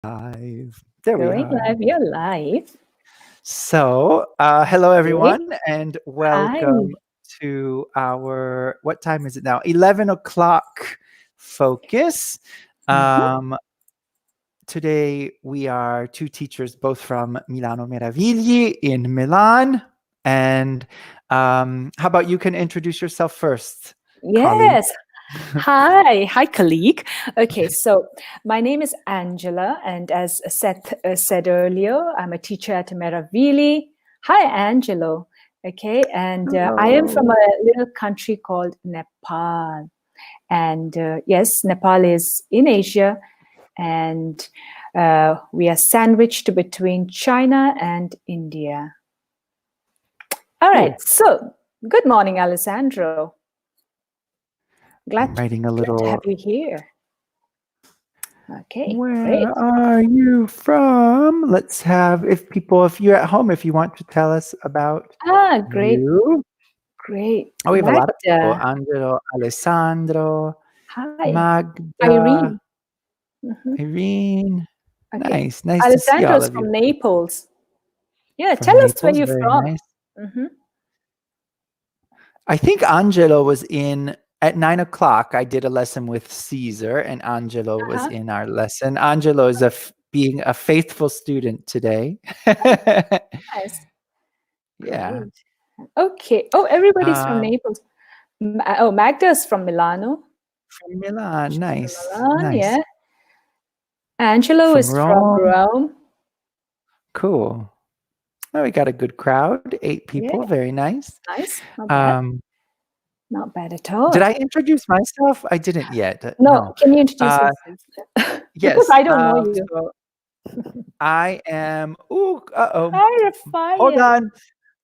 Live. There we Going are. live. You're live. So, hello Okay. everyone, and Hi. welcome to our, what time is it now? 11 o'clock focus. Mhm. Today we are two teachers, both from Milano Meravigli in Milan. And how about you can introduce yourself first, colleague? Yes. Hi, colleague. Okay, so my name is Angela, and as Seth said earlier, I'm a teacher at Meravigli. Hi, Angelo. Okay, and I am from Hello. a little country called Nepal. And yes, Nepal is in Asia, and we are sandwiched between China and India. All right, Cool. so good morning, Alessandro. I'm writing a Glad to have little. you here. Okay, great. Where are you from? Let's have, if you're at home, if you want to tell us about Great, you. great. Oh, we have a lot of people. Magda. Angelo, Alessandro, Hi. Magda, Irene. Mhm. Irene. Okay. Nice to see all Alessandro's of you. from Naples. Yeah, From tell us where Naples, you're very from. nice. Hmm. I think Angelo was in at 9 o'clock. I did a lesson with Caesar, and Angelo was Uh-huh. in our lesson. Angelo is being a faithful student today. Nice. Yeah. Great. Okay. Oh, everybody's from Um, Naples. Oh, Magda's from Milano. from Milan, She's from nice, Milan, nice. yeah. Angelo From is from Rome, Rome. cool. Oh, we got a good crowd, 8 Yeah, people, very nice. nice. Not bad. Um, Not bad at did all. I introduce myself? I didn't yet. No, No. can you introduce Uh, yourself? Because yes. I don't know you. So I am. Ooh. Uh-oh. Hi, Hold Rafael. on.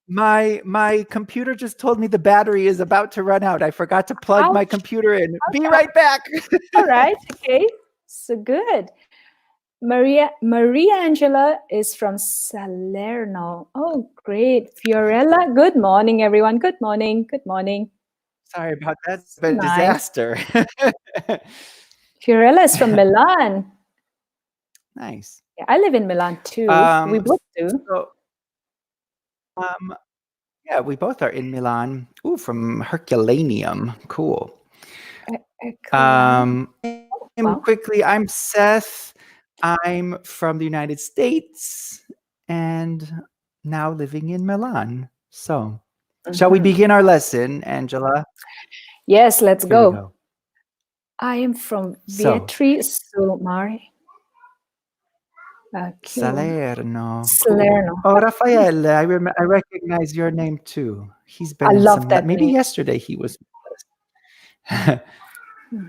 My computer just told me the battery is about to run out. I forgot to plug my Ouch. computer in. Be Okay. right back. All right. Okay. So good. Maria Angela is from Salerno. Oh, great. Fiorella. Good morning, everyone. Good morning. Good morning. Sorry about that. It's So been a nice. disaster. Fiorella is from Milan. Nice. Yeah, I live in Milan too. We both do. So, um, yeah, we both are in Milan. Ooh, from Herculaneum. Cool. Cool. Wow. I'm Seth. I'm from the United States and now living in Milan. So, shall we begin our lesson, Angela? Yes, let's Here we go. go. I am from So, Vietri Somari. Okay. Salerno. Salerno. Cool. Oh, Raffaele, I recognize your name too. He's I been in love some, that maybe name. yesterday he was with us.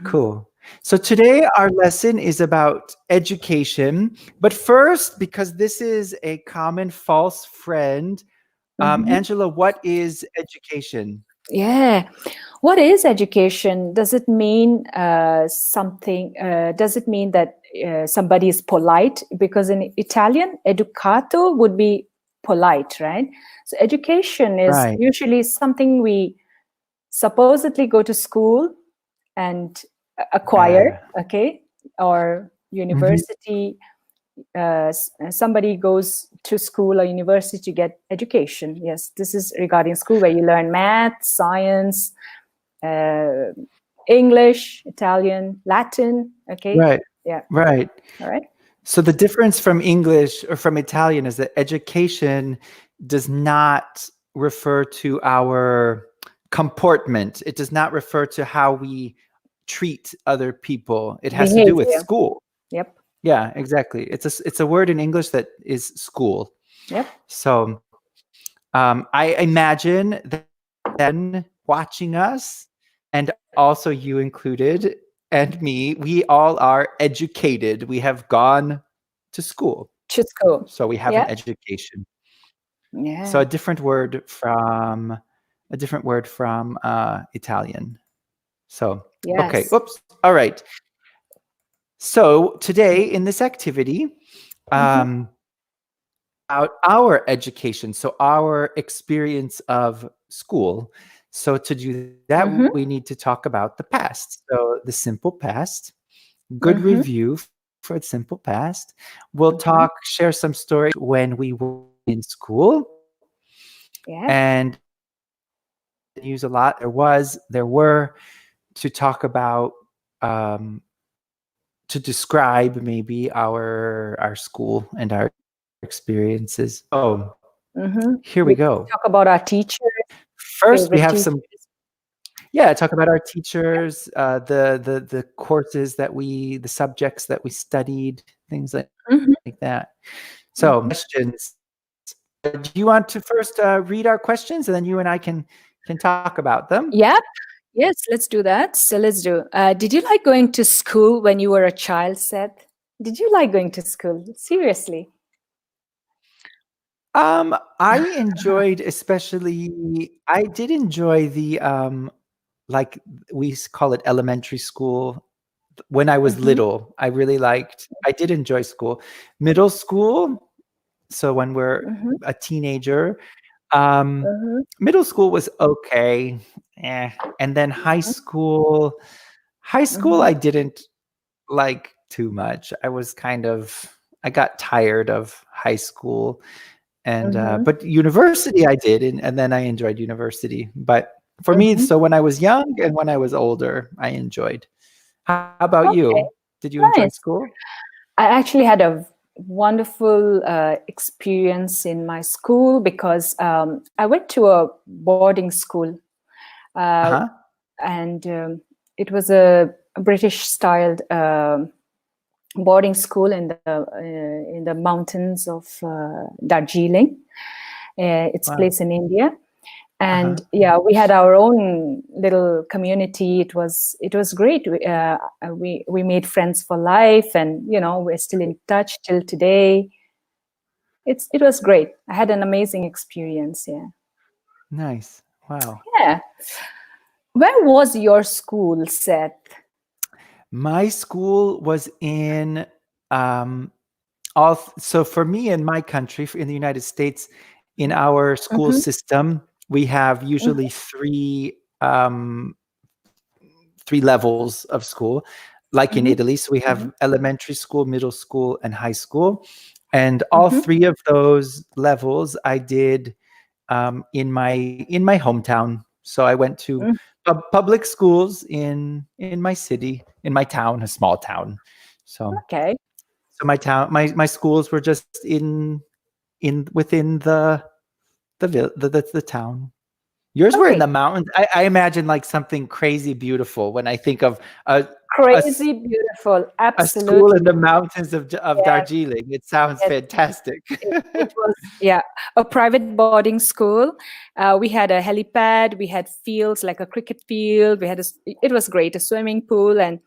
Cool. So today our lesson is about education. But first, because this is a common false friend, Angela, what is education? Yeah. What is education? Does it mean something? Does it mean that somebody is polite? Because in Italian, educato would be polite, right? So education is Right. usually something we supposedly go to school and acquire, okay, or Mhm. university. Somebody goes to school or university to get education. Yes, this is regarding school where you learn math, science, English, Italian, Latin. Okay. Right. Yeah. Right. All right. So the difference from English or from Italian is that education does not refer to our comportment. It does not refer to how we treat other people. It has to do with Behavior. school. Yep. Yeah, exactly. It's a word in English that is school. Yep. So I imagine that then watching us, and also you included, and me, we all are educated. We have gone to school. To school. So we have an Yeah. education. Yeah. So a different word from Italian. So, okay. Yes. Oops. All right. So today in this activity, about our education, so our experience of school. So to do that, we need to talk about the past. So the simple past, good review for the simple past. We'll Mhm. share some stories when we were in school, Yeah. and use a lot. There were to talk about, to describe maybe our school and our experiences. So Mhm. here we We go. talk about our teachers, First, we favorite have some, teachers. yeah, talk about our teachers, the courses that the subjects that we studied, things like Mhm. that. So Mhm. questions. Do you want to first read our questions, and then you and I can talk about them? Yep. Yes, let's do that. So let's do. Did you like going to school when you were a child, Seth? Did you like going to school? Seriously? I enjoyed, especially, I did enjoy the like we call it elementary school. When I was Mhm. little, I did enjoy school. Middle school, so when we're Mhm. a teenager, um, Mhm. middle school was okay, and then high school Mhm. I didn't like too much. I got tired of high school, and Mhm. but university I did, and then I enjoyed university. But for me, Mhm. so when I was young and when I was older, I enjoyed. How about Okay, you? Did you enjoy nice. school? I actually had a wonderful experience in my school because I went to a boarding school, uh, Uh-huh. and it was a British styled boarding school in the mountains of Darjeeling. It's Wow. placed in India, and Uh-huh. yeah, we had our own little community. It was great. We made friends for life, and we're still in touch till today. It was great. I had an amazing experience. Yeah. Nice. Wow. Yeah. Where was your school, Seth? My school was in um so for me in my country, in the United States, in our school Mm-hmm. system, we have usually three levels of school, like in Mm-hmm. Italy. So we have elementary school, middle school, and high school. And all Mm-hmm. three of those levels I did in my hometown. So I went to public schools in my city, in my town, a small town. So Okay. my schools were just in within the town. Yours were in Okay. the mountains. I imagine like something crazy beautiful when I think of a Crazy beautiful. a school in Absolutely. the mountains of Yes. Darjeeling. It sounds Yes. fantastic. It was, yeah, a private boarding school. We had a helipad. We had fields like a cricket field. It was great, a swimming pool, and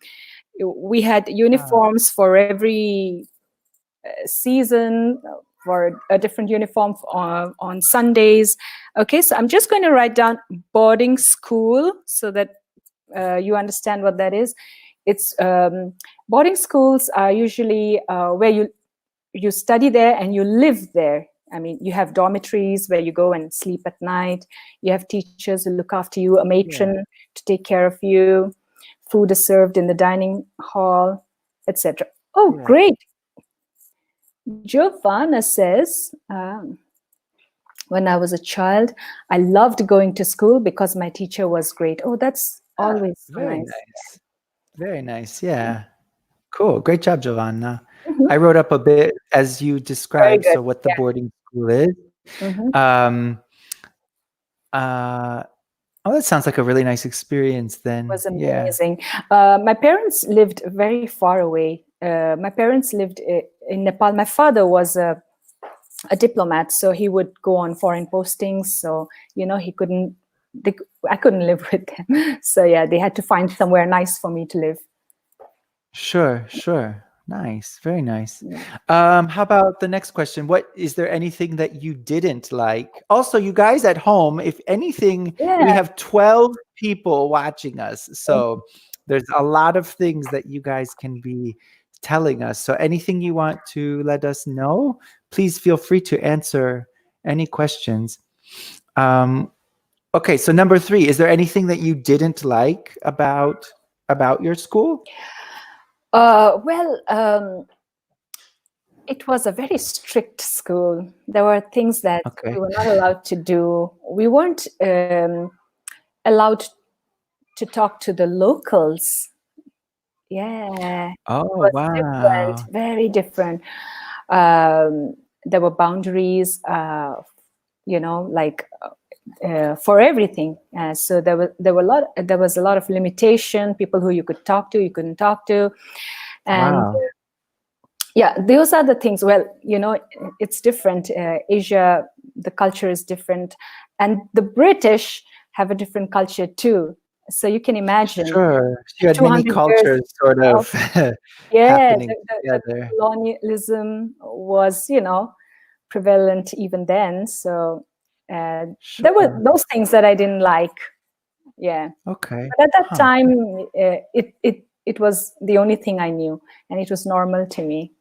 we had Wow. uniforms for every season, for a different uniform on Sundays. Okay, so I'm just going to write down boarding school so that you understand what that is. It's boarding schools are usually where you study there and you live there. I mean, you have dormitories where you go and sleep at night. You have teachers who look after you, a Yeah. matron to take care of you. Food is served in the dining hall, etc. Oh, Yeah. great. Giovanna says, when I was a child, I loved going to school because my teacher was great. Oh, that's Ah, always so very nice. nice. Very nice. Yeah. Cool. Great job, Giovanna. Mhm. I wrote up a bit as you Very described, good. so what the boarding school is. Hmm. Um, uh, oh, that sounds like a really nice experience then. Was Yeah. amazing. My parents lived very far away. My parents lived in Nepal. My father was a diplomat, so he would go on foreign postings. So he couldn't. I couldn't live with them. So yeah, they had to find somewhere nice for me to live. Sure, sure. Nice. Very nice. Yeah. How about the next question? What is there anything that you didn't like? Also, you guys at home, if anything, we Yeah. have 12 people watching us. So there's a lot of things that you guys can be telling us. So anything you want to let us know, please feel free to answer any questions. Um, okay, so number 3, is there anything that you didn't like about your school? Well, it was a very strict school. There were things that we Okay. were not allowed to do. We weren't allowed to talk to the locals. Yeah, it Oh, was different, wow. very different. Um, there were boundaries, like for everything. So there was a lot of limitation. People who you could talk to, you couldn't talk to, and Wow. yeah, those are the things. Well, it's different. Asia, the culture is different, and the British have a different culture too. So you can imagine Sure. You had many 200 years cultures sort of, of yeah, happening the together. colonialism was, prevalent even then. So there were Sure. those things that I didn't like. Yeah, Okay. but at that Huh. time, it was the only thing I knew, and it was normal to me.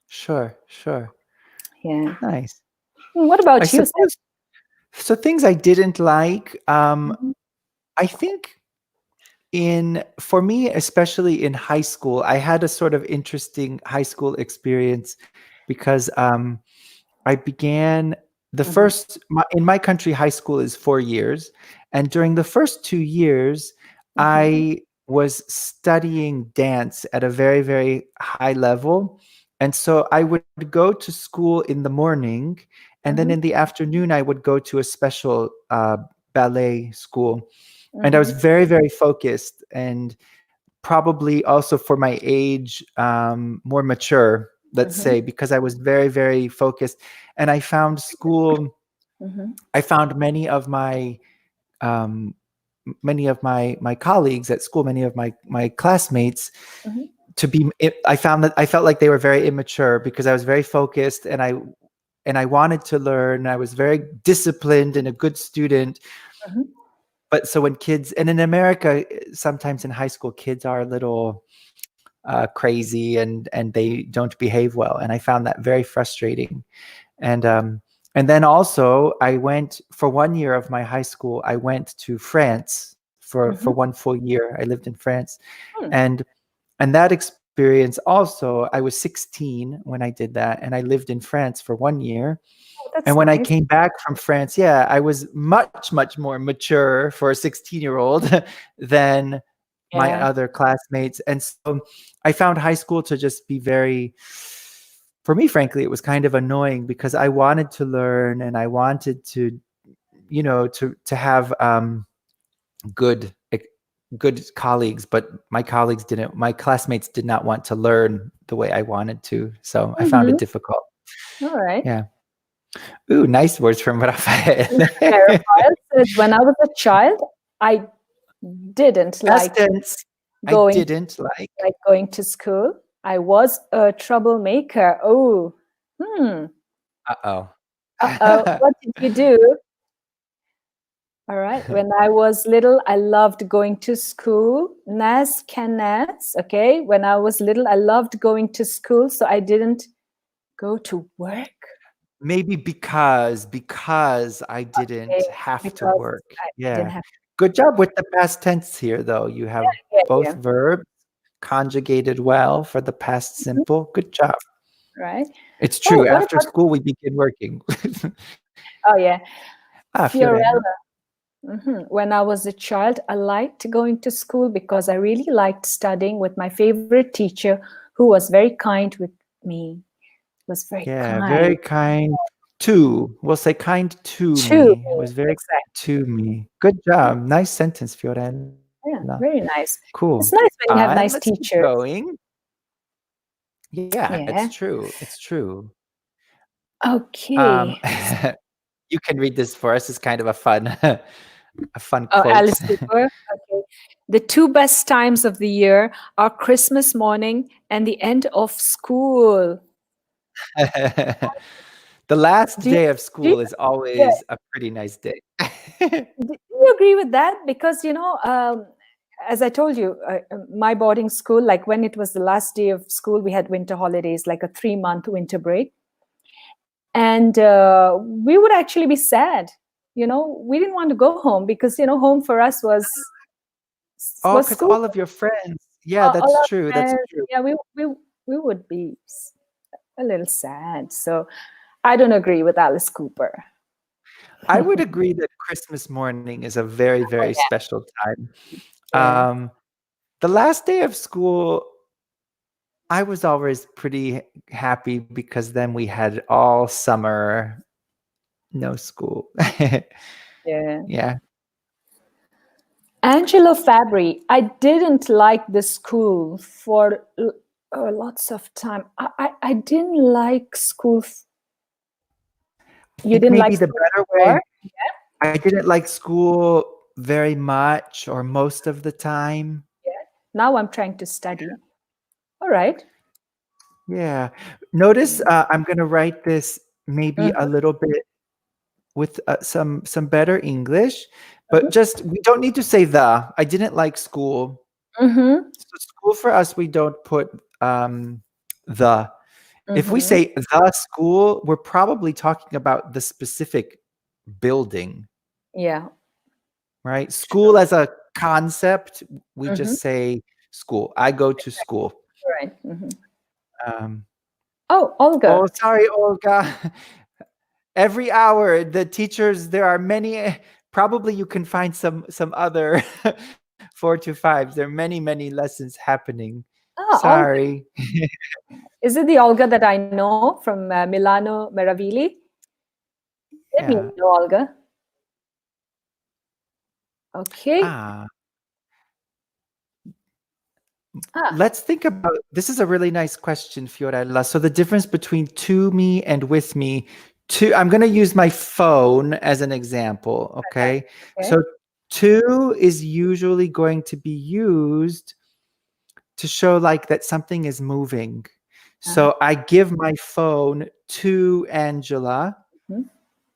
Sure, sure. Yeah. Nice. What I about you, Sam? suppose so things I didn't like, Mhm, I think in for me, especially in high school, I had a sort of interesting high school experience because I began the mhm, first in my country, high school is 4 years, and during the first 2 years, mhm, I was studying dance at a very, very high level, and so I would go to school in the morning, and then mhm, in the afternoon, I would go to a special ballet school, and I was mhm, very, very focused and probably also for my age more mature, let's mhm, say, because I was very, very focused, and mhm, I found um, many of my colleagues at school, many of my classmates mhm, to be I found that I felt like they were very immature because I was very focused, and I wanted to learn. I was very disciplined and a good student. mhm, But so when kids, and in America, sometimes in high school, kids are a little crazy, and they don't behave well, and I found that very frustrating. And then also I went for 1 year of my high school. I went to France for mhm. 1 full year. I lived in France, Hmm. and that experience also. I was 16 when I did that, and I lived in France for 1 year. Oh, And that's when I nice. came back from France, yeah, I was much, much more mature for a 16-year-old than my Yeah. other classmates. And so I found high school to just be very, for me, frankly, it was kind of annoying because I wanted to learn and I wanted to, to have good good colleagues, but my classmates did not want to learn the way I wanted to. So I found it Mhm. difficult. All right. Yeah. Ooh, nice words from Mr. Rafael. Raphael says, when I was a child, I didn't Past like tense, I going didn't like. going to school. I was a troublemaker. Oh, hmm. Uh-oh. Uh-oh. What did you do? All right. When I was little, I loved going to school. Nas canas. Okay. When I was little, I loved going to school, so I didn't go to work. Maybe because I Okay, didn't have to because work. I didn't Yeah. have. Good job with the past tense here, though. You have Yeah, both yeah. verbs conjugated well for the past Mhm. simple. Good job. Right. It's Oh, true. what After about? school, we begin working. Oh, yeah. Ah, Fiorella. Fiorella. When I was a child, I liked going to school because I really liked studying with my favorite teacher, who was very kind with me. Was very Yeah, kind very kind to. We'll say kind to to me. It me. was very Exactly. to me. Good job. Nice sentence, Fiorella. Yeah, very Cool. nice. It's nice when you And have let's nice keep teachers. going. Yeah, it's Yeah. true. It's true. Um, Okay. you can read this for us. It's kind of a fun, a fun Oh, quote. Alice Cooper. Okay. The two best times of the year are Christmas morning and the end of school. The last Do you, day of do you, school is yeah, always a pretty nice day. do you agree with that? Because, as I told you, my boarding school, like when it was the last day of school, we had winter holidays, like a 3-month winter break. And we would actually be sad. We didn't want to go home because, home for us Oh, was because school. all of your friends. Yeah, a that's lot of true. That's friends. true. Yeah, we would be a little sad. So I don't agree with Alice Cooper. I would agree that Christmas morning is a very, very Oh special time. yeah, Um, the last day of school, I was always pretty happy because then we had all summer, no school. yeah. Yeah. Angelo Fabry. I didn't like the school for lots of time. I didn't like school. I You think didn't like maybe the school better before? way, I didn't like school very much or most of the time. Yeah. Now I'm trying to study. All right. Yeah. Notice I'm going to write this maybe a Mm-hmm. little bit with some better English, but Mm-hmm. just we don't need to say the. I didn't like school. Mm-hmm. So school for us, we don't put the. If we Mm-hmm. say the school, we're probably talking about the specific building, Yeah. right? True. School as a concept, we Mm-hmm. just say school. I go to school. Right. Mm-hmm. Um, Oh, oh, Olga. sorry, Olga. Every hour, the teachers, there are many, probably you can find some other 4 to 5s. There are many lessons happening. Ah, Olga. Sorry. Is it the Olga that I know from Milano Meravigli? Let me Yeah. know, Olga. Okay. Ah, Ah, let's think about this is a really nice question, Fiorella. So the difference between to me and with me. I'm going to use my phone as an example, okay. okay? Okay. So to is usually going to be used to show like that something is moving. Uh-huh. So I give my phone to Angela, Mm-hmm.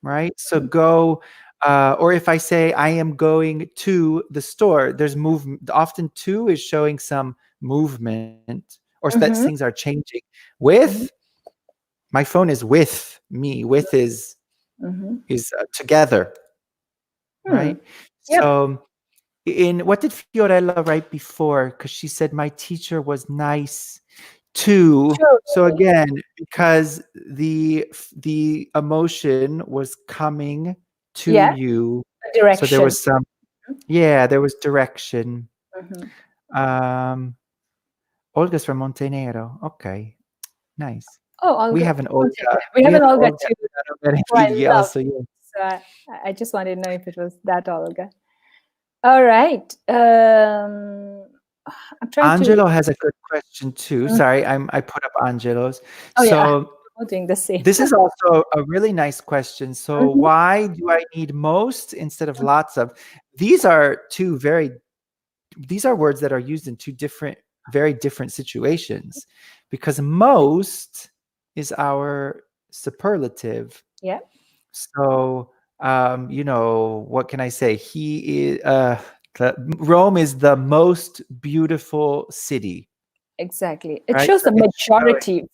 right? So go, or if I say I am going to the store, there's movement. Often to is showing some movement or that things Mm-hmm. are changing. With Mm-hmm. my phone is with me. With Mm-hmm. is together, Hmm. right? Yep. So in what did Fiorella write before? Because she said my teacher was nice too. Sure. So again, because the emotion was coming to Yeah. you, so there Direction. was some, yeah, there was direction. Mm-hmm. Um, Olga's from Montenegro. Okay, nice. Oh, We Olga. have an I'll Olga. take that. We We have have an an Olga Olga too, who I Meraviglia love. also. Yeah. So I just wanted to know if it was that Olga. All right. I'm trying to. Angelo has a good question too. Mm. Sorry, I put up Angelo's. Oh yeah, So we're doing the same. this is also a really nice question. So Mhm. why do I need most instead of lots of? These are these are words that are used in very different situations because most is our superlative. Yeah, So, what can I say? Rome is the most beautiful city, exactly. It right? shows So the it's showing, majority.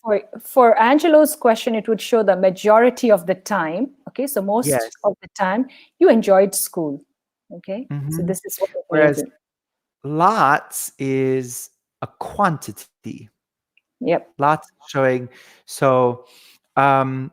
For Angelo's question, it would show the majority of the time. Okay, so most yes. of the time you enjoyed school. Okay, so Mhm. this is what it Whereas means. lots is a quantity. Yep. Lots showing. So, um,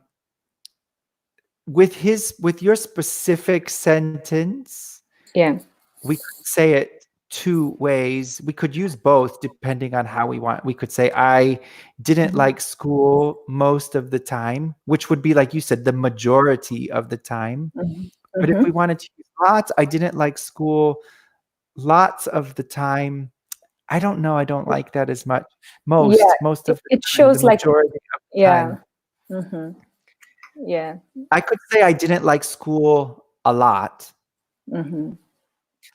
with your specific sentence, Yeah. we could say it two ways. We could use both depending on how we want. We could say, I didn't Mhm. like school most of the time, which would be, like you said, the majority of the time. Mhm. But if we Mhm. wanted to use lots, I didn't like school lots of the time. I don't know. I don't like that as much. Yeah, Most it, of the it time, the shows like majority of the yeah. time. Hmm. Yeah. I could say I didn't like school a lot. Hmm.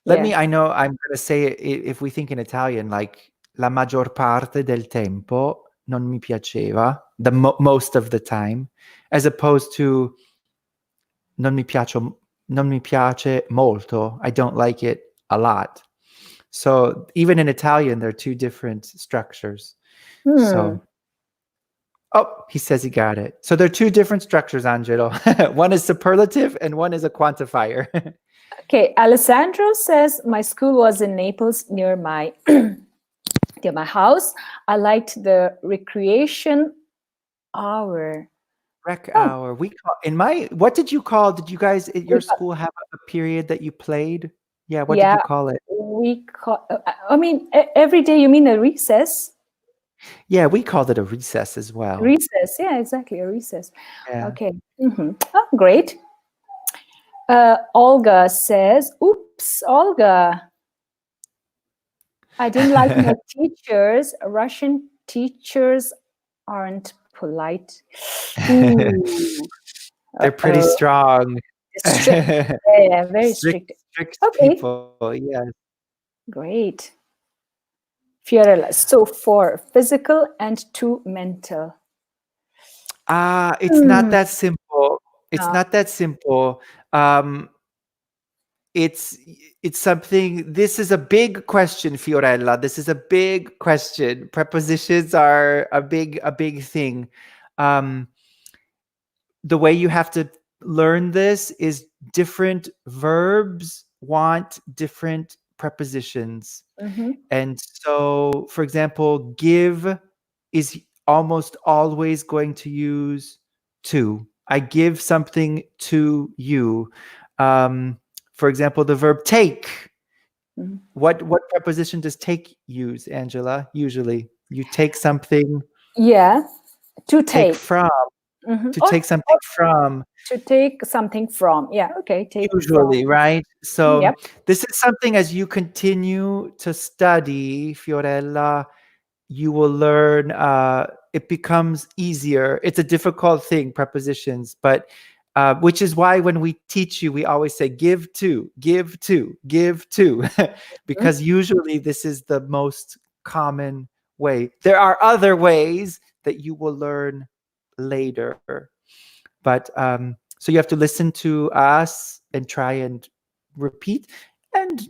Yeah. I know I'm going to say it if we think in Italian, like la maggior parte del tempo non mi piaceva, most of the time, as opposed to non mi piace molto. I don't like it a lot. So even in Italian, there are two different structures. Hmm. So, oh, he says he got it. So there are two different structures, Angelo. One is superlative and one is a quantifier. Okay, Alessandro says my school was in Naples near my Near my house. I liked the recreation hour. Rec Oh, hour. We call in my what did you call did you guys at your we call, school have a period that you played? Yeah, what did yeah, you call it? we call. I mean, every day. You mean a recess? Yeah, we called it a recess as well. Recess. Yeah, exactly, a recess. Yeah. Okay. Oh, great. Olga says, "Oops, Olga, I didn't like my teachers. Russian teachers aren't polite." Ooh. They're pretty Oh, strong. strict. Yeah, yeah, very Strict strict. strict Okay, people, yeah. great. Fiorella. So for physical and two mental. It's not Hmm. that simple. It's Uh, not that simple. Um, it's it's something this is a big question, Fiorella. This is a big question. Prepositions are a big thing. Um, the way you have to learn this is different verbs want different prepositions. mhm, And so, for example, give is almost always going to use to. I give something to you. For example, the verb take. mhm. What preposition does take use, Angela? Usually, you take something, Yeah, to take take. from, Mhm. to take something from. To take something from. Yeah, okay, take from. Usually, right? So Yep. this is something as you continue to study, Fiorella, you will learn it becomes easier. It's a difficult thing, prepositions, but which is why when we teach you we always say give to, give to, give to, Mhm. because usually this is the most common way. There are other ways that you will learn later, but so you have to listen to us and try and repeat, and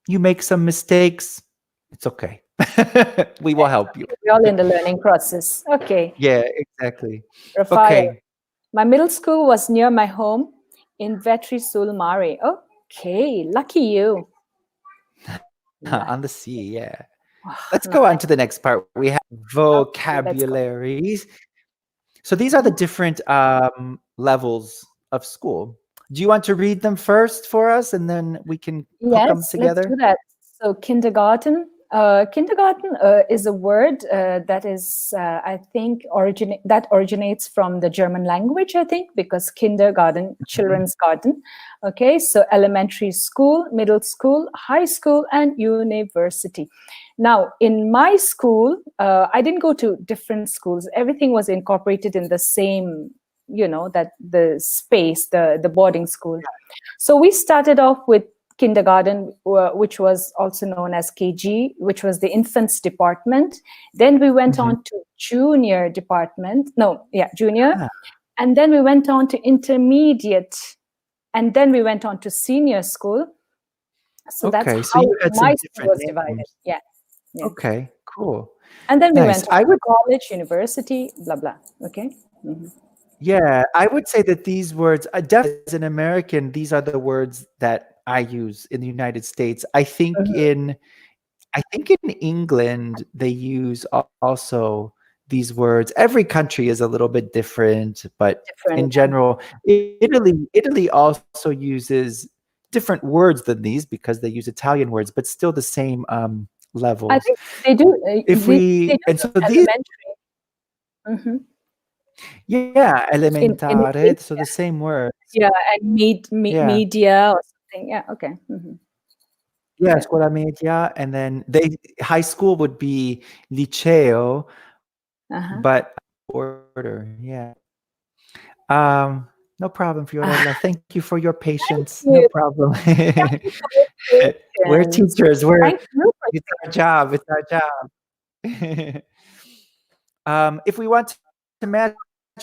you make some mistakes, it's okay. We will help you. We're all in the learning process. Okay. Yeah, exactly. Rafael. Okay. My middle school was near my home in Vetri sul Mare. Okay, lucky you. On the Lucky. sea, yeah. Oh, Let's go on nice. to the next part. We have Okay, let's go. vocabularies. So these are the Mhm. different levels of school. Do you want to read them first for us and then we can hook them Yes, let's do together? that. So kindergarten. Kindergarten is a word that is, I think, originates from the German language. I think because kindergarten, Mhm. children's garden. Okay, so elementary school, middle school, high school, and university. Now, in my school, I didn't go to different schools. Everything was incorporated in the same, that the space, the boarding school. So we started off with kindergarten, which was also known as KG, which was the infants department. Then we went Mhm. on to junior department. No, yeah, junior. Ah, And then we went on to intermediate. And then we went on to senior school. So that's okay. So how you had my some school different was divided. names. Yeah, yeah. Okay, cool. And then we Nice. went on to college, university, blah, blah. Okay. Mhm. Yeah, I would say that these words, definitely as an American, these are the words that I use in the United States. Mhm. I think in England they use also these words. Every country is a little bit different, but in Different. general, Italy also uses different words than these because they use Italian words, but still the same I levels. think they do. If They we do and so use these elementary. Mhm. yeah, In elementare, so the India. same words. Yeah, and Yeah. media or something. Yeah, okay. Yeah, Yeah. scuola media, and then they high school would be liceo, Uh-huh. but order, yeah. No problem, Fiorella. Thank you for your Thank patience. No you. problem. Thank you for your We're patience. teachers. Thank you for It's your our patience. job. It's our job. If we want to match,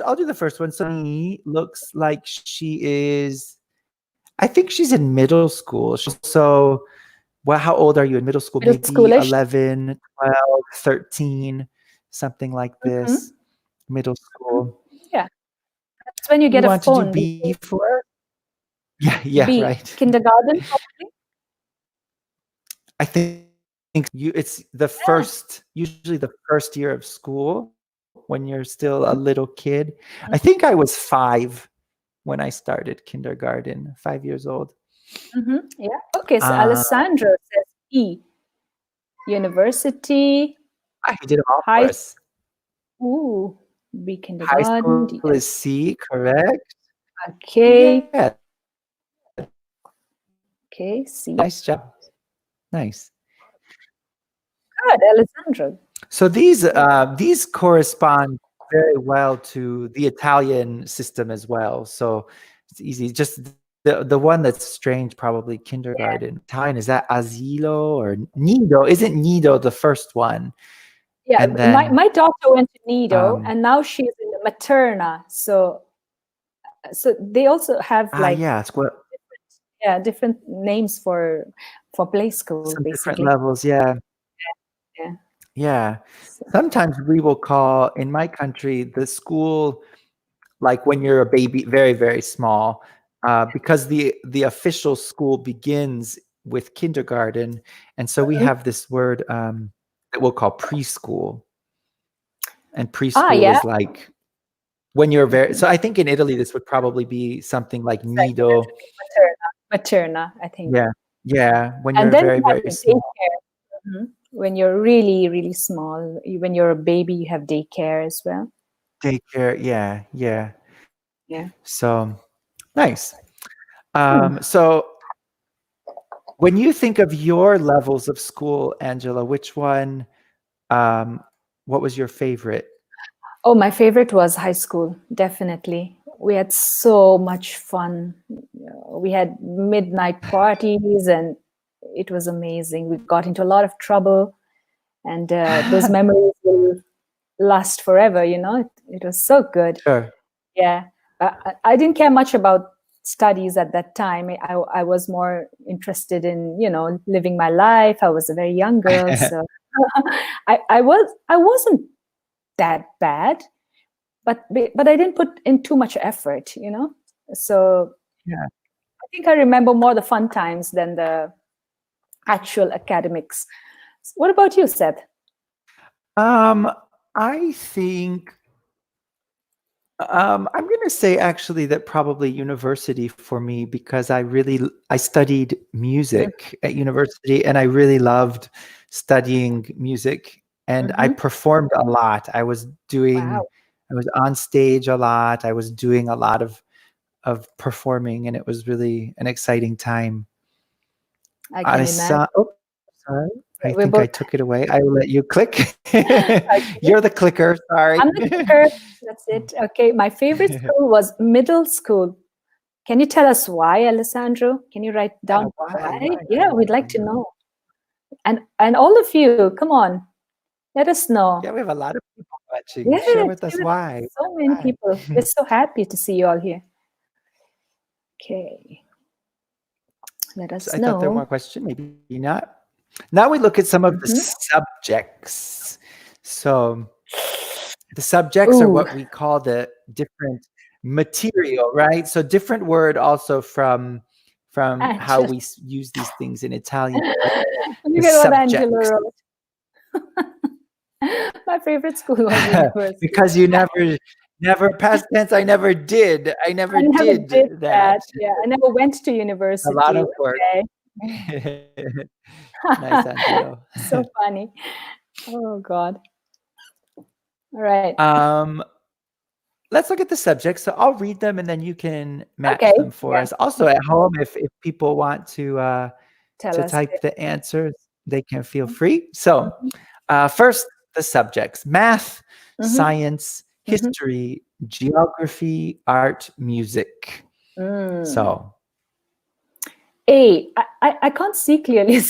I'll do the first one. So me looks like she is, I think she's in middle school. She's also, well, how old are you in middle school? Middle Maybe schoolish. 11, 12, 13, something like Mhm, this. Middle mhm. school. Yeah, that's when you You get a want to do phone. B for us? Yeah, yeah, B, right. kindergarten, probably. I think it's the Yeah. usually the first year of school when you're still a little kid. I think I Mhm. was 5 when I started kindergarten, 5 years old. Yeah. Okay. So Uh, Alessandro says E. University, he did them all high. for us. Ooh, B High kindergarten. school is C, correct? Okay. Yeah, Okay. nice C. job. Nice. Good, Alessandro. So these correspond very well to the Italian system as well. So it's easy. Just the one that's strange, probably kindergarten. Yeah. Italian, is that asilo or nido? Isn't nido the first one? Yeah. And My, then my daughter went to Nido um and now she's in the Materna. So they also have like yeah, it's what different names for play school some different basically. levels. Yeah. Yeah. Yeah. So, Sometimes we will call in my country the school like when you're a baby, very, very small, because the official school begins with kindergarten, and so we mhm. have this word that we'll call preschool, and Ah, preschool yeah. is like when you're very. Mhm. So I think in Italy this would probably be something like Exactly. That nido. should be Materna, I think. Yeah, yeah, when And you're then very, you have very the small. daycare. When you're really, really small, when you're a baby, you have daycare as well. Daycare, yeah, yeah. Yeah. So nice. Hmm. So when you think of your levels of school, Angela, which one, um, what was your favorite? Oh, my favorite was high school, definitely. We had so much fun. We had midnight parties, and it was amazing. We got into a lot of trouble, and those memories will last forever. It was so good. Sure. Yeah, I didn't care much about studies at that time. I was more interested in living my life. I was a very young girl, so I wasn't that bad, but I didn't put in too much effort. So Yeah. I think I remember more the fun times than the actual academics. What about you, Seth? Um, I think I'm going to say actually that probably university for me because I studied music at university and I really loved studying music and I Mm-hmm. performed a lot. Wow, I was on stage a lot. I was doing a lot of performing and it was really an exciting time. I I can imagine. saw, oh, sorry. I We're think I both took it away. I will let you click. okay. You're the clicker. Sorry. I'm the clicker. That's it. Okay. My favorite school was middle school. Can you tell us why, Alessandro? Can you write Yeah, down why? why? Why? Yeah, we'd like to know. And all of you, come on, let us know. Yeah, we have a lot of people watching. Share Yes, with us give it why. so many Why? people. We're so happy to see you all here. Okay, let So us I thought there were know. more questions. Maybe not. Now we look at some of the Mhm. subjects. So the subjects are Ooh, what we call the different material, right? So different word also from how Angela. we use these things in Italian, but the Look at what Angela subjects. wrote. My favorite school was university. Because you never past tense, I never did. I I never never did did that. that. Yeah, I never went to A lot university. of work. Okay. Nice, Angelo. So funny. Oh God. All right. Um, let's look at the subjects. So I'll read them and then you can match Okay. them for Yeah. us. Also at home, if people want Tell to us. type the answers, they can feel free. So Mhm. first, the subjects: math, Mhm. science, Mhm. history, geography, art, music. Mm. So I can't see clearly.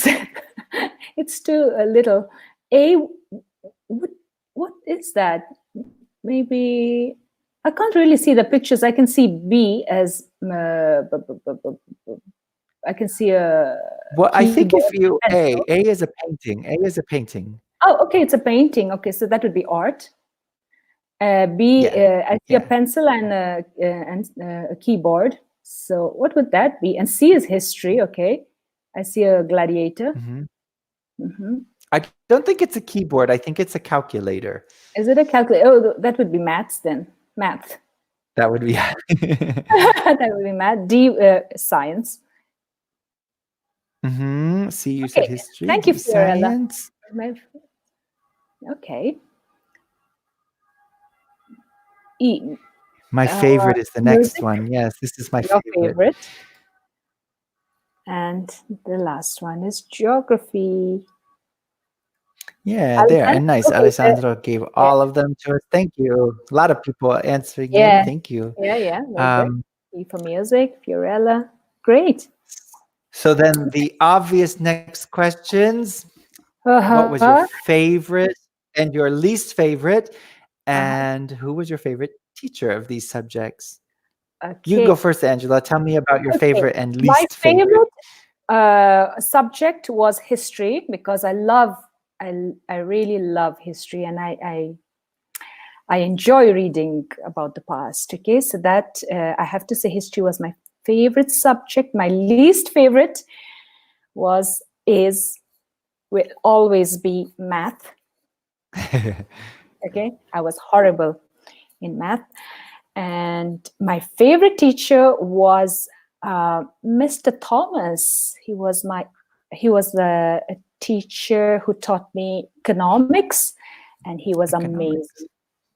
It's too little. A, what, what is that? Maybe I can't really see the pictures. I can see B as I can see a well, I think if keyboard you pencil. A is a painting. A is a painting. Oh, okay, it's a painting. Okay, so that would be art. B, Yeah. I see a Yeah. pencil and a keyboard. So what would that be? And C is history. Okay, I see a gladiator. Hmm. Hmm. I don't think it's a keyboard. I think it's a calculator. Is it a calculator? Oh, that would be maths then. Math. That would be That would be math. D, science. See, you said Okay. history, Thank you, D Fiorella. science. Okay. E, My uh, favorite is the next music, one. Yes, this is my your favorite. favorite. And the last one is geography. Yeah, there. Alexander? And nice. Okay. Alessandro gave Yeah. all of them to us. Thank you. A lot of people answering in. Yeah. Thank you. Yeah. Very good. Um, E for music, Fiorella. Great. so then the obvious next questions. What was your Uh-huh. favorite and your least favorite? Uh-huh. And who was your favorite teacher of these subjects? You Okay. go first, Angela. Tell me about your Okay. favorite and My least favorite. favorite subject was history because I really love history, and I enjoy reading about the past. Okay, so that I have to say history was my favorite subject. My least favorite will always be math. Okay, I was horrible in math, and my favorite teacher was Mr. Thomas. He was the a teacher who taught me economics, and he was amazing. Economics.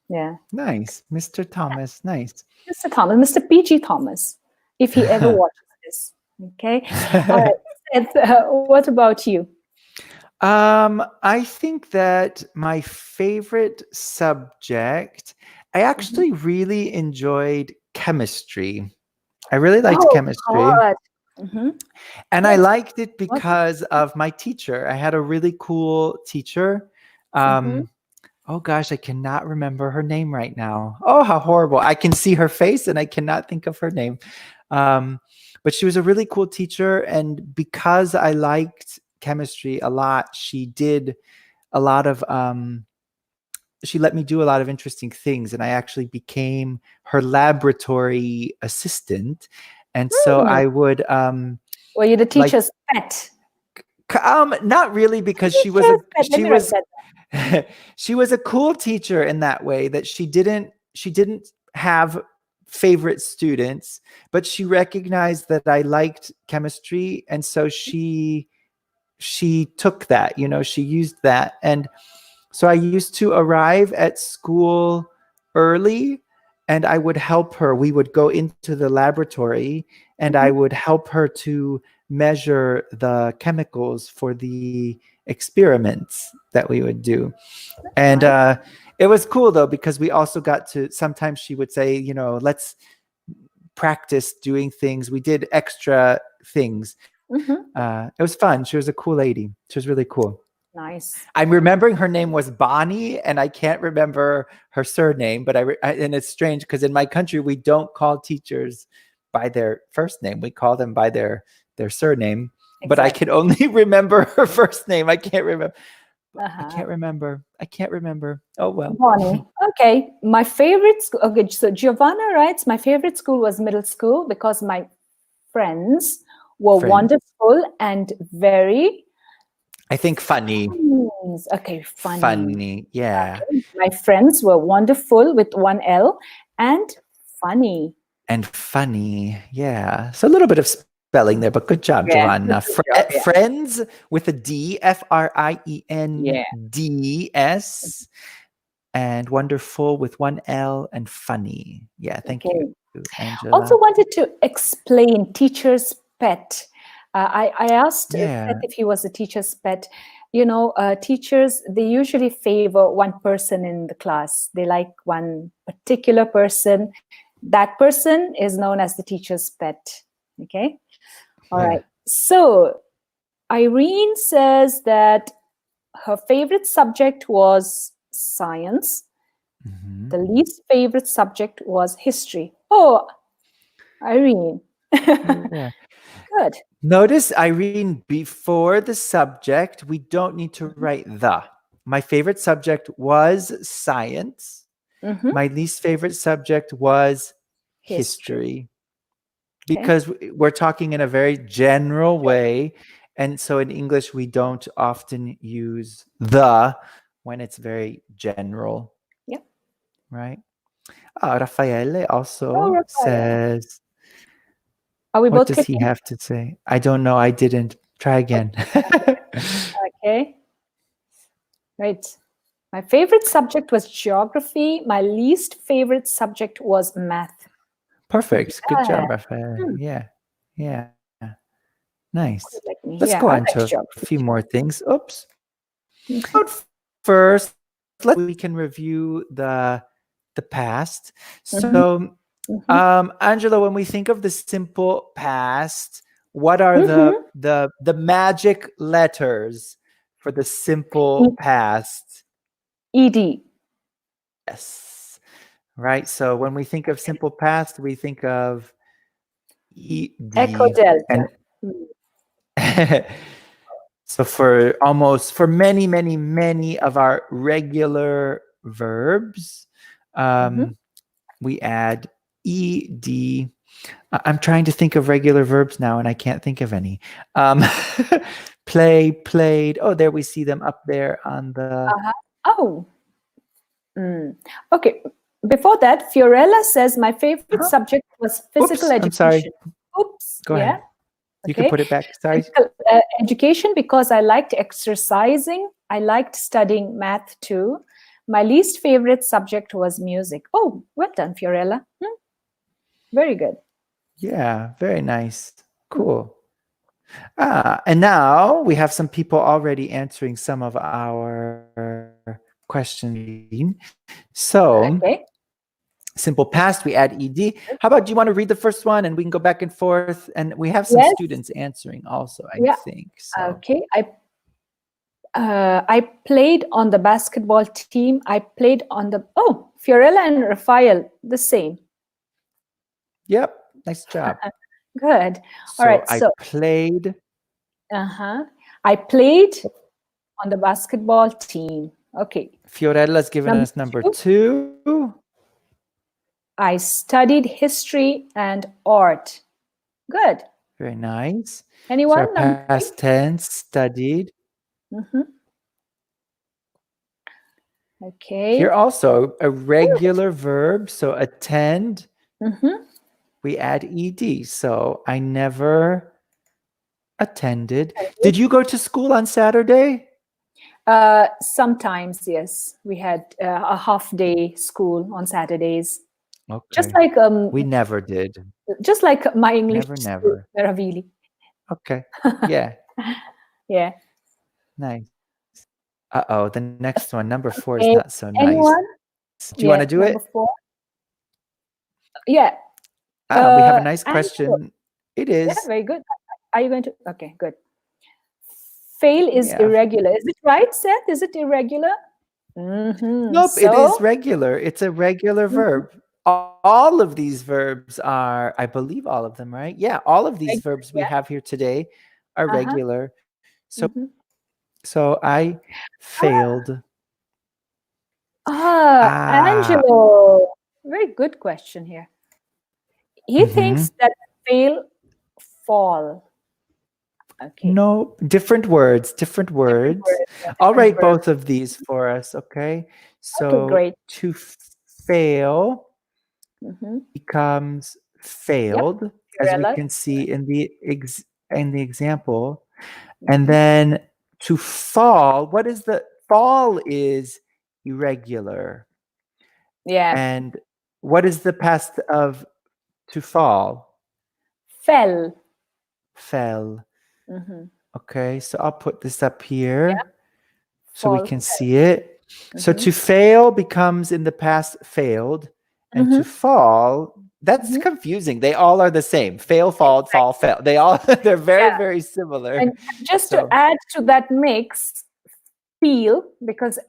Yeah, Nice. Mr. Thomas. Nice. Mr. Thomas, Mr. PG Thomas, if he ever watches this. Okay, all right. Seth, what about you? I think that my favorite subject, I actually really enjoyed chemistry. I really liked Oh chemistry. God. Mm-hmm. And I Yes. liked it because of my teacher. I had a really cool teacher. Mm-hmm. Oh gosh, I cannot remember her name right now. Oh, how horrible. I can see her face and I cannot think of her name. But she was a really cool teacher. And because I liked chemistry a lot, she did a lot of, she let me do a lot of interesting things. And I actually became her laboratory assistant. And so I would, Were you the like, teacher's pet? not really, because Teacher's pet. Let me write that. she was a cool teacher in that way that she didn't have favorite students, but she recognized that I liked chemistry, and so she took that, she used that. And so I used to arrive at school early, and I would help her. We would go into the laboratory and I would help her to measure the chemicals for the experiments that we would do. And it was cool though, because we also got to, sometimes she would say, let's practice doing things. We did extra things. It was fun. She was a cool lady. She was really cool. Nice. I'm remembering her name was Bonnie, and I can't remember her surname, but and it's strange because in my country, we don't call teachers by their first name. We call them by their surname, but I can only remember her first name. I can't remember. I can't remember. Oh, well. Bonnie. Okay. My favorite school. Okay. So Giovanna writes, my favorite school was middle school because my friends were wonderful and very, I think funny. Okay, funny. Funny, yeah. Okay. My friends were wonderful with one L and funny. And funny, yeah. So a little bit of spelling there, but good job, Joanna. Friends with a D, FRIENDS, and wonderful with one L, and funny. Yeah, thank you, Angela. Also wanted to explain teacher's pet. I asked Seth if he was a teacher's pet. Teachers, they usually favor one person in the class. They like one particular person. That person is known as the teacher's pet. Okay. All right. So Irene says that her favorite subject was science. The least favorite subject was history. Oh, Irene. Good. Notice, Irene, before the subject, we don't need to write the. My favorite subject was science. My least favorite subject was history. Because we're talking in a very general way, And so in English, we don't often use the when it's very general, Yep. right? Raffaele Oh, also Raphael. says, Are we what both does he clicking? have to say? I don't know. I didn't. Try again. Okay. Right. My favorite subject was geography. My least favorite subject was math. Perfect. Good Yeah. job, Raphael. Hmm. Yeah. Yeah. Nice. Quite like me. Let's go Yeah, on I to like a few geography. more things. Oops. Mhm. But first, we can review the past. Mhm. So, Mhm. Angela, when we think of the simple past, what are Mhm. the magic letters for the simple past? ED. Yes. Right. So when we think of simple past, we think of Echo ed. Delta. And so for many of our regular verbs, Mhm. we add ed. I'm trying to think of regular verbs now, and I can't think of any. Play, played. Oh, there we see them up there on the. Uh-huh. Oh. Mm. Okay. Before that, Fiorella says my favorite Huh? subject was physical Oops, I'm sorry. education. Oops. Go Yeah. ahead. You can Okay. put it back. Sorry. Physical education because I liked exercising. I liked studying math too. My least favorite subject was music. Oh, well done, Fiorella. Hmm, very good. Yeah, very nice. Hmm. Cool. And now we have some people already answering some of our questions. So, Okay. simple past, we add ed. How about, do you want to read the first one and we can go back and forth? And we have some Yes. students answering also, I Yeah. think. So, Okay. I played on the basketball team. I played on the Fiorella and Rafael the same. yep, nice job. Good. All So right. I So played. I played on the basketball team. Okay. Fiorella's given Number us number 2. 2. I studied history and art. Good. Very nice. So our Anyone? Number 3? past tense, studied. Mm-hmm. Here Okay. also a Good. regular verb. So attend, Mm-hmm. we add ed. So I never attended. Did you go to school on Saturday? Sometimes, yes. We had a half day school on Saturdays. Just Okay. like We never did. my English Never, school, never. Meravili. Okay. Yeah. Yeah. Nice. Uh-oh, the next one, number 4 is not Okay. so nice. Anyone? Do you want to Yeah. do it? Number 4. Yeah. We have a nice Angelo. question. It Yeah. is. Very good. Are you going to? Okay. Good. Fail is Yeah. irregular. Is it right, Seth? Is it irregular? Mm-hmm. Nope, it is So, regular. It's a regular mhm, verb. All of these verbs are, I believe all of them, right? Yeah, all of these regular, verbs we yeah. have here today are Uh-huh. regular. So Mm-hmm. so I failed. Ah, Angelo. Very good question here. He mhm. thinks that fail, fall. Okay. No, different words, different Different words. word, yeah, I'll different write verb. both of these for us, okay? Okay, So great. to fail Mm-hmm. becomes Yep. failed, as we Fiorella. can see in the example. And Mm-hmm. then to fall, what is the fall is irregular. Yeah. And what is the past of to fall? Fell. Fell. Mm-hmm. Okay, so I'll put this up Yeah. here so we Fall. can see it. So Mm-hmm. to fail becomes in the past failed, and to Mm-hmm. fall, that's Mm-hmm. confusing. They all are the same. Fail, fall, fall, Exactly. fail. They all they're very, Yeah. very similar. And just to So add to that mix, feel, because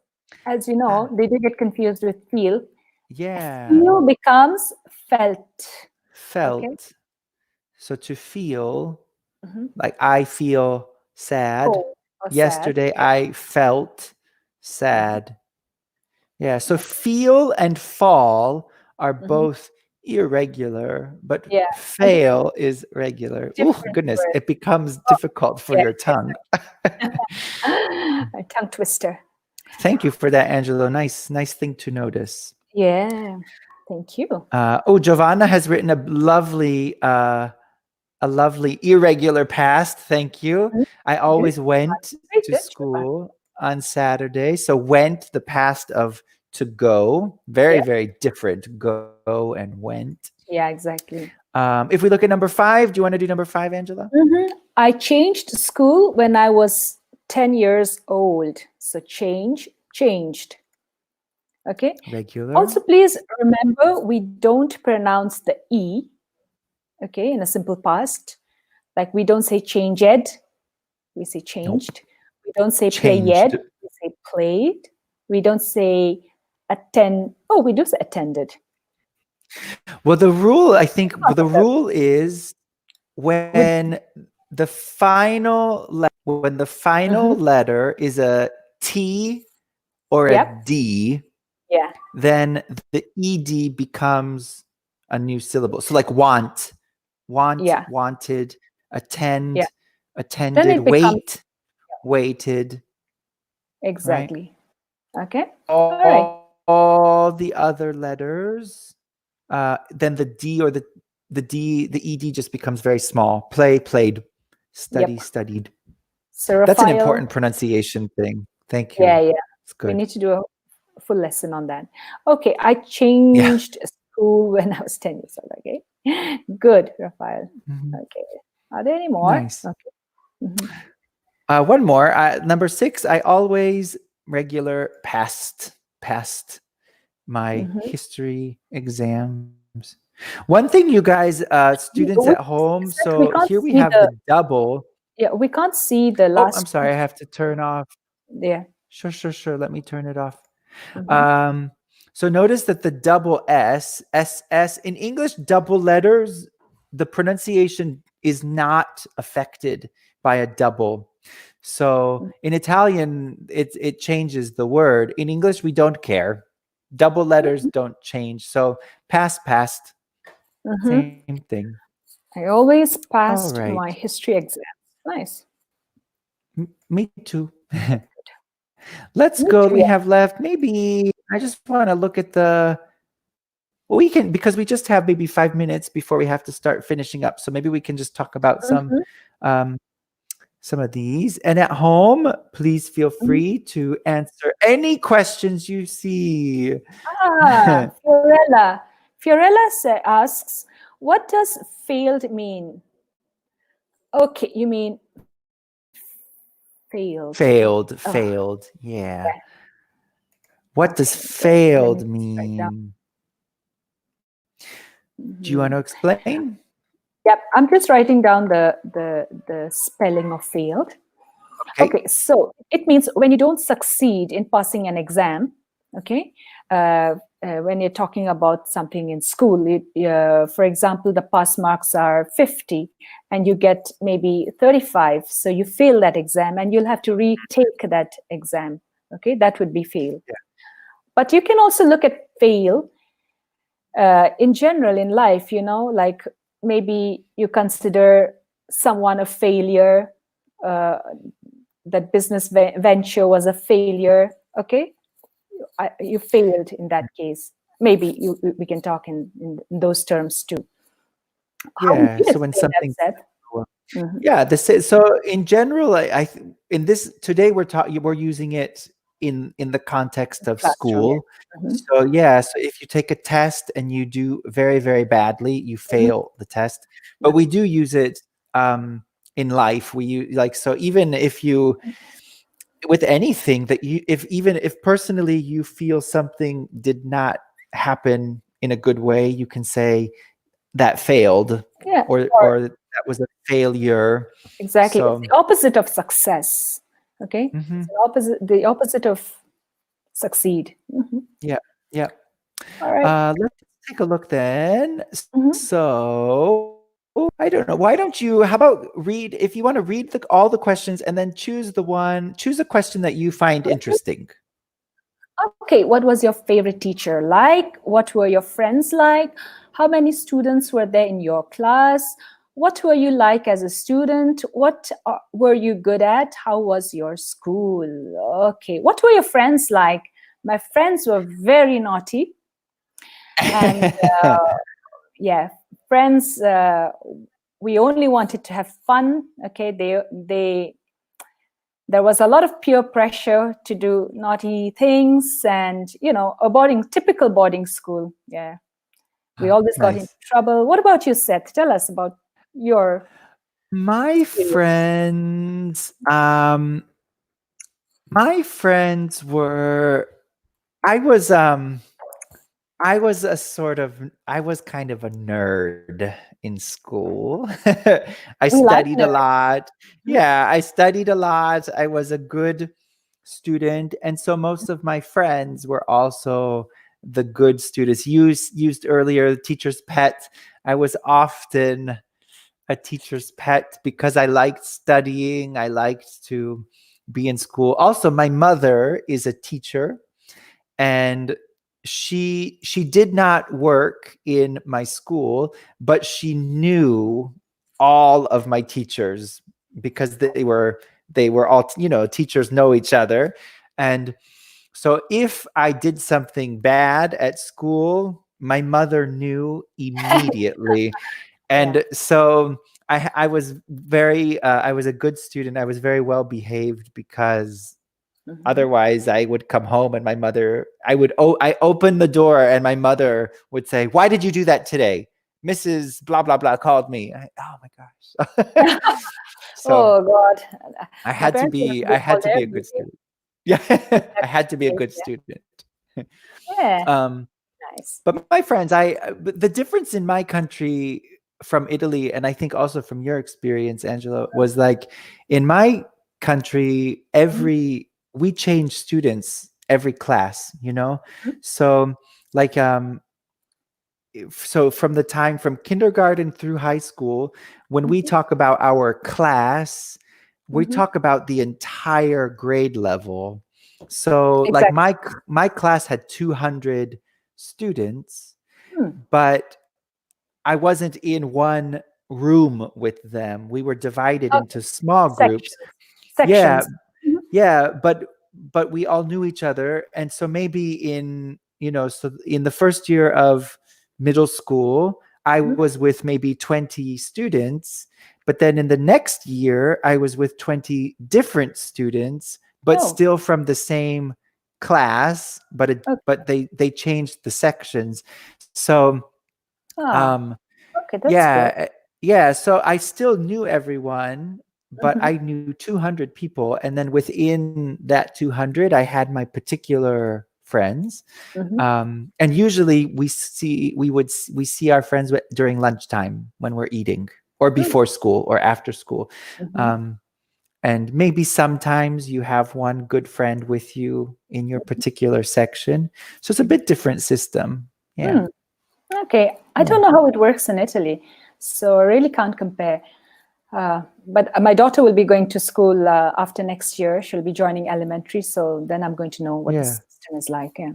as you ah, know, they do get confused with feel. yeah, Feel becomes felt. Okay. felt. So to feel, Mm-hmm. like I feel sad. Cold or sad. Yesterday Yeah. I felt Mm-hmm. sad. Yeah, so Okay. feel and fall are Mm-hmm. both irregular, but Yeah, a fail is regular. Oh different goodness, word. it becomes Oh, difficult for yeah, your tongue. a tongue twister. Thank you for that, Angelo. Nice thing to notice. Yeah, thank you. Giovanna has written a lovely irregular past. Thank you. Mhm. I Good. always went Very to good, Shobha. school on Saturday. So went, the past of to go, very, Yeah, very different. Go and went. yeah, exactly. If we look at number 5, do you want to do number 5, Angela? I changed school when I was 10 years old. So changed. Okay. Regular. Also, please remember we don't pronounce the E, okay, in a simple past. Like we don't say changed, we say Nope. changed. We don't say played, Changed. we say played. We don't say attend. Oh, we do say attended. Well, the rule, I think, Part the of that. rule is With, when the final mhm. letter is a T or a Yep. D, Yeah. then the ed becomes a new syllable. So like want, Yeah. wanted, Yeah. attend, Then attended, it becomes wait, waited, right? exactly. Okay. All right. All the other letters, then the D or the ed just becomes very small. Play, played, study, Yep. studied. So That's an Raphael, important pronunciation thing. Thank yeah, you. yeah. It's We good. need to do a full lesson on that. Okay, I Yeah. changed school when I was 10 years old. Okay, good, Raphael. Mhm. Okay, are there any more? Nice. Okay. Mhm. One more. Number 6, I always regular passed my Mhm. history exams. One thing, you guys, students at home, It's so that we here can't we see have the the double. yeah we can't see the Oh, I'm last sorry, I have to turn off. yeah. Sure. Let me turn it off. Mhm. Um, so notice that the double SS in English, double letters, the pronunciation is not affected by a double. So in Italian, it changes the word. In English, we don't care. Double letters don't change. So past, Mhm. same thing. I always All passed right. my history exam. Nice. Me too. Good. Let's Me go. too. We Yeah. have left maybe, I just want to look at well, we can, because we just have maybe 5 minutes before we have to start finishing up. So maybe we can just talk about Mhm. um, some of these. And at home, please feel Mhm. free to answer any questions you see. Fiorella. Asks, what does failed mean? Okay, you mean failed. Failed. Yeah. Yeah. What does Okay, good. Let me failed just write down. mean? Do you want Mhm. to explain? Yep, I'm just writing down the spelling of failed. Okay. Okay, so it means when you don't succeed in passing an exam, okay, when you're talking about something in school, for example, the pass marks are 50 and you get maybe 35, so you fail that exam and you'll have to retake that exam, okay, that would be fail. Yeah. But you can also look at fail in general in life, like maybe you consider someone a failure, uh, that business venture was a failure, okay, you failed in that case. Maybe we can talk in those terms too. How would Yeah. you So when explain that, something, Seth? Mhm. yeah, this is, so in general, in this today we're using it in the context of Classroom, school. yeah. Mhm. So yeah, so if you take a test and you do very, very badly, you Mhm. fail the test. But we do use it in life. We use, like, so even if you, with anything that you, if even if personally you feel something did not happen in a good way, you can say that failed, Yeah, or or that was a failure. exactly, it's So the opposite of success, okay, it's mhm, the opposite of succeed. Mhm. yeah, yeah. All right. Let's take a look then. Mhm. So I don't know. Why don't you? How about read? If you want to read all the questions and then choose a question that you find interesting. Okay, what was your favorite teacher like? What were your friends like? How many students were there in your class? What were you like as a student? What were you good at? How was your school? Okay. What were your friends like? My friends were very naughty. And yeah, friends, we only wanted to have fun. Okay. There was a lot of peer pressure to do naughty things, and a typical boarding school. Yeah, we always got into Nice. trouble. What about you, Seth? Tell us about your My experience. friends, my friends were I was I was a sort of I was kind of a nerd in school. I We like studied a nerds. lot. Yeah, I studied a lot. I was a good student, and so most of my friends were also the good students. Used earlier teacher's pet. I was often a teacher's pet because I liked studying. I liked to be in school. Also, my mother is a teacher, and she did not work in my school, but she knew all of my teachers because they were all, teachers know each other. And so if I did something bad at school, my mother knew immediately. Yeah. And so I was a good student. I was very well behaved because Mhm. otherwise I would come home and my mother, I opened the door and my mother would say, "Why did you do that today? Mrs. blah blah blah called me." Oh my gosh. So Oh God, I my had to parents would be have I been had called to be a good every student. Yeah. I had to be a day. good Yeah. student. Yeah. um Nice. but my friends, but the difference in my country from Italy, and I think also from your experience, Angela, was like in my country, Mhm. we change students every class, Mhm. So like so from the time from kindergarten through high school, when we Mhm. talk about our class, we Mhm. talk about the entire grade level. So like Exactly. my class had 200 students, Hmm. but I wasn't in one room with them. We were divided Okay. into small groups. Sections. Yeah, Sections. Mhm. yeah, but we all knew each other, and so maybe so in the first year of middle school, I Mhm. was with maybe 20 students, but then in the next year, I was with 20 different students, but Oh. still from the same class, Okay. but they changed the sections. So Ah. um Okay. That's good. yeah, yeah. So I still knew everyone, but Mhm. I knew 200 people. And then within that 200, I had my particular friends. Mhm. And usually we see our friends during lunchtime when we're eating, or Mm. before school, or after school. Mhm. Um, and maybe sometimes you have one good friend with you in your particular section. So it's a Mhm. bit different system. Yeah. Mm. Okay. I Yeah. don't know how it works in Italy, so I really can't compare. But my daughter will be going to school after next year. She'll be joining elementary, so then I'm going to know what the Yeah. system is like. Yeah.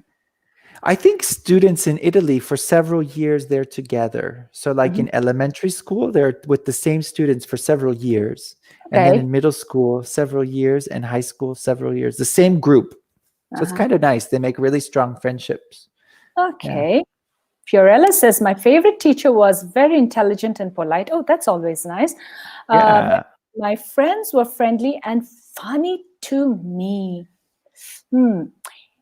I think students in Italy for several years they're together. So like Mhm. in elementary school, they're with the same students for several years. And then Okay. in middle school, several years, and high school, several years. The same group. So it's Uh-huh. kind of nice. They make really strong friendships. Yeah. Okay. Fiorella says, my favorite teacher was very intelligent and polite. Oh, that's always nice. Uh, Yeah. my friends were friendly and funny to me. Hmm.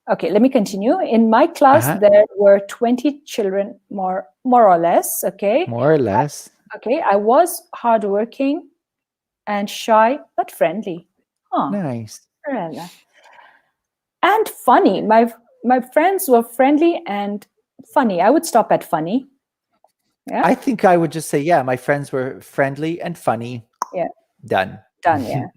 Okay, let me continue. In my class, Uh-huh. there were 20 children, more or less. Okay. More or less. Okay. I was hardworking and shy, but friendly. Huh. Nice. Fiorella. And funny. My friends were friendly and funny. I would stop at funny. Yeah. I think I would just say, yeah, my friends were friendly and funny. Yeah. Done. Done. Yeah.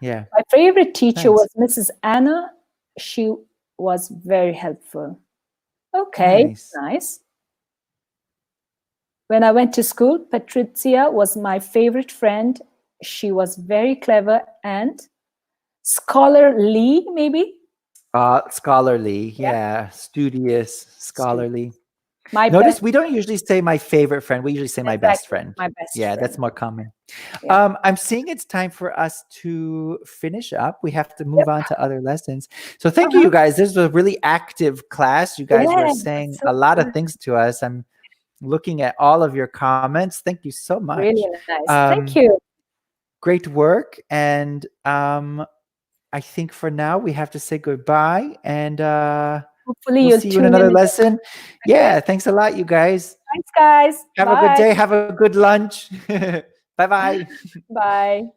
Yeah. My favorite teacher Nice. was Mrs. Anna. She was very helpful. Okay, Nice. nice. When I went to school, Patricia was my favorite friend. She was very clever and scholarly, maybe. Scholarly. Yeah. Yeah. Studious, Student. scholarly. My Notice best, we don't usually say my favorite friend. We usually say my best exactly, friend. my best Yeah, that's friend. more common. Yeah. I'm seeing it's time for us to finish up. We have to move Yep. on to other lessons. So thank you, Uh-huh. you guys. This was a really active class. You guys were Yeah, saying so a lot of good. things to us. I'm looking at all of your comments. Thank you so much. Really nice. Thank you. Great work. And I think for now we have to say goodbye, and Hopefully we'll you'll see you in tune in another again. lesson. Okay. Yeah, thanks a lot, you guys. Thanks, guys. Have a good Bye. day. Have a good lunch. Bye bye. Bye.